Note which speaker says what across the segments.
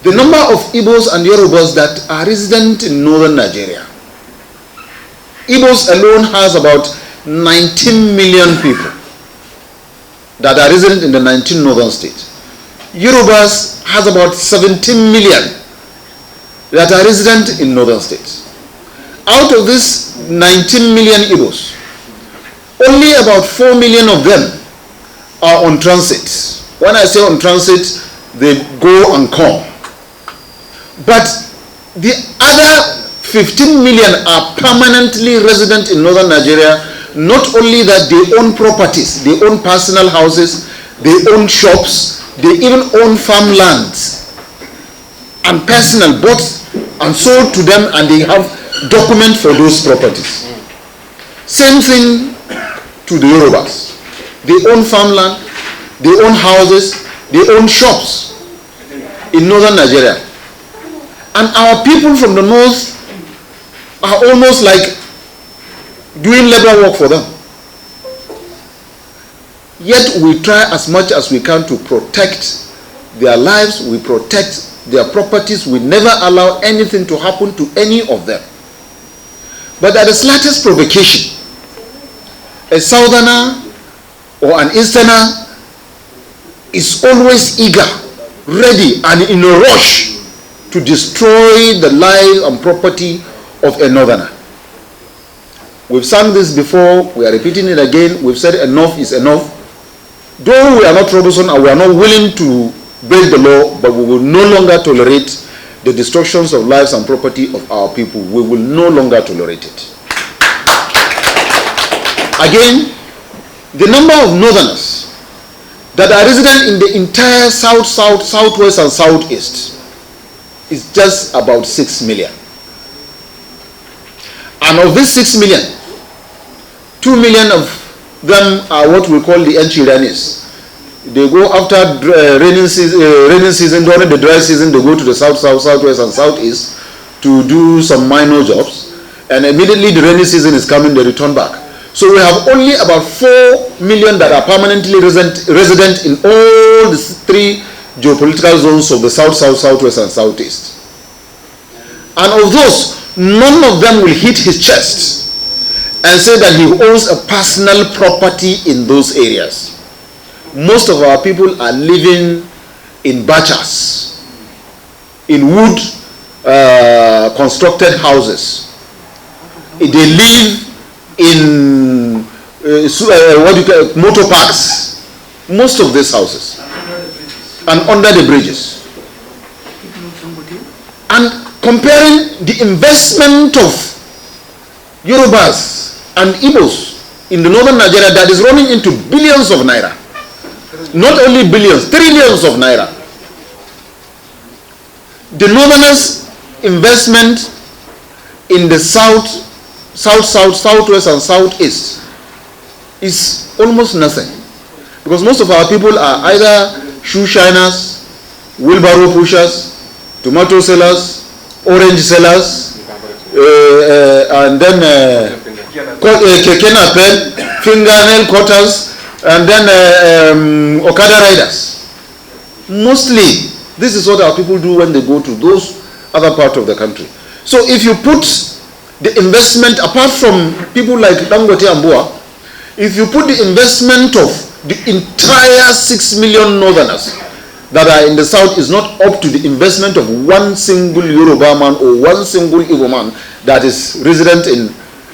Speaker 1: the number of Igbos and Yorubas that are resident in northern Nigeria. Igbos alone has about 19 million people that are resident in the 19 northern states. Yorubas has about 17 million that are resident in northern states. Out of this 19 million Igbos, only about 4 million of them are on transit. When I say on transit, they go and come. But the other 15 million are permanently resident in northern Nigeria. Not only that, they own properties, they own personal houses, they own shops, they even own farmlands and personal, bought and sold to them, and they have document for those properties. Same thing to the Yorubas. They own farmland, they own houses, they own shops in northern Nigeria. And our people from the north are almost like doing labor work for them. Yet we try as much as we can to protect their lives, we protect their properties, we never allow anything to happen to any of them. But at the slightest provocation, a southerner or an easterner is always eager, ready, and in a rush to destroy the life and property of a northerner. We've sung this before, we are repeating it again. We've said enough is enough. Though we are not troublesome and we are not willing to break the law, but we will no longer tolerate the destructions of lives and property of our people. We will no longer tolerate it. Again, the number of northerners that are resident in the entire south, southwest, and southeast is just about 6 million. And of these 6 million, 2 million of them are what we call the Enchiranis. They go after rainy season, during the dry season, they go to the south, southwest, and southeast to do some minor jobs. And immediately the rainy season is coming, they return back. So we have only about 4 million that are permanently resident in all the 3 geopolitical zones of the south, southwest, and southeast. And of those, none of them will hit his chest and say that he owns a personal property in those areas. Most of our people are living in bachas, in wood constructed houses. They live in motor parks, most of these houses, and under the bridges. And comparing the investment of Yorubas and Igbos in the northern Nigeria that is running into billions of naira. Not only billions, trillions of naira. The northerners' investment in the south, southwest, and southeast is almost nothing. Because most of our people are either shoe shiners, wheelbarrow pushers, tomato sellers, orange sellers, and then keke napep, fingernail cutters, and then Okada riders. Mostly, this is what our people do when they go to those other parts of the country. So if you put the investment, apart from people like Dangote and Boa, if you put the investment of the entire 6 million northerners that are in the south is not up to the investment of one single Yoruba man or one single Igbo man that is resident in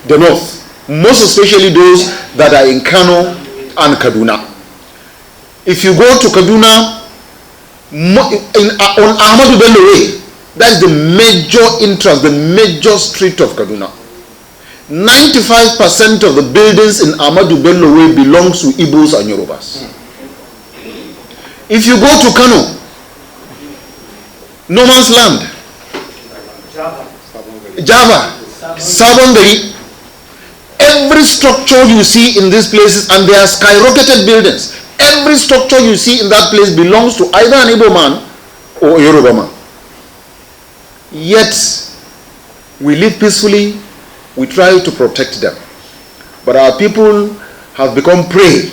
Speaker 1: the north, most especially those that are in Kano and Kaduna. If you go to Kaduna, on Ahmadu Bello Way, that's the major entrance, the major street of Kaduna. 95% of the buildings in Ahmadu Bello Way belongs to Igbos and Yorubas. If you go to Kano, no man's land, Java, Sabongari, every structure you see in these places, and they are skyrocketed buildings, every structure you see in that place belongs to either an Igbo man or a Yoruba man. Yet, we live peacefully, we try to protect them. But our people have become prey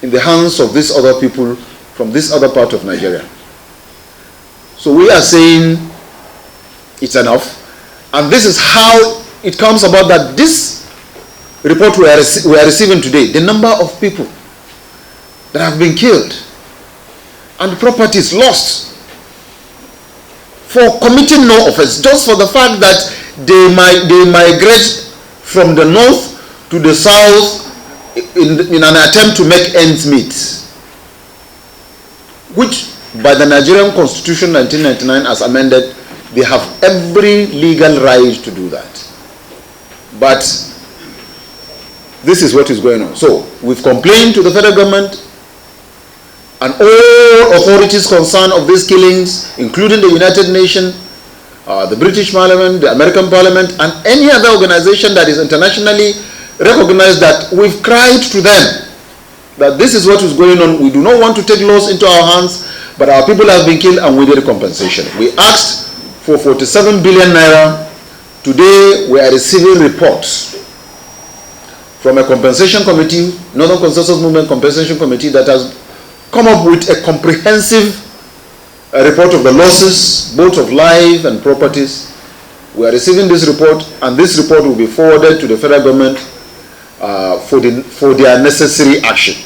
Speaker 1: in the hands of these other people from this other part of Nigeria. So we are saying it's enough. And this is how it comes about that this report we are receiving today, the number of people that have been killed and properties lost for committing no offense, just for the fact that they migrate from the north to the south in an attempt to make ends meet, which by the Nigerian Constitution 1999 as amended, they have every legal right to do that. But this is what is going on. So we've complained to the federal government and all authorities concerned of these killings, including the United Nations, the British Parliament, the American Parliament, and any other organization that is internationally recognized, that we've cried to them that this is what is going on. We do not want to take laws into our hands, but our people have been killed and we need compensation. We asked for 47 billion naira. Today we are receiving reports from a compensation committee, Northern Consensus Movement Compensation Committee, that has come up with a comprehensive report of the losses, both of life and properties. We are receiving this report, and this report will be forwarded to the federal government for their necessary action.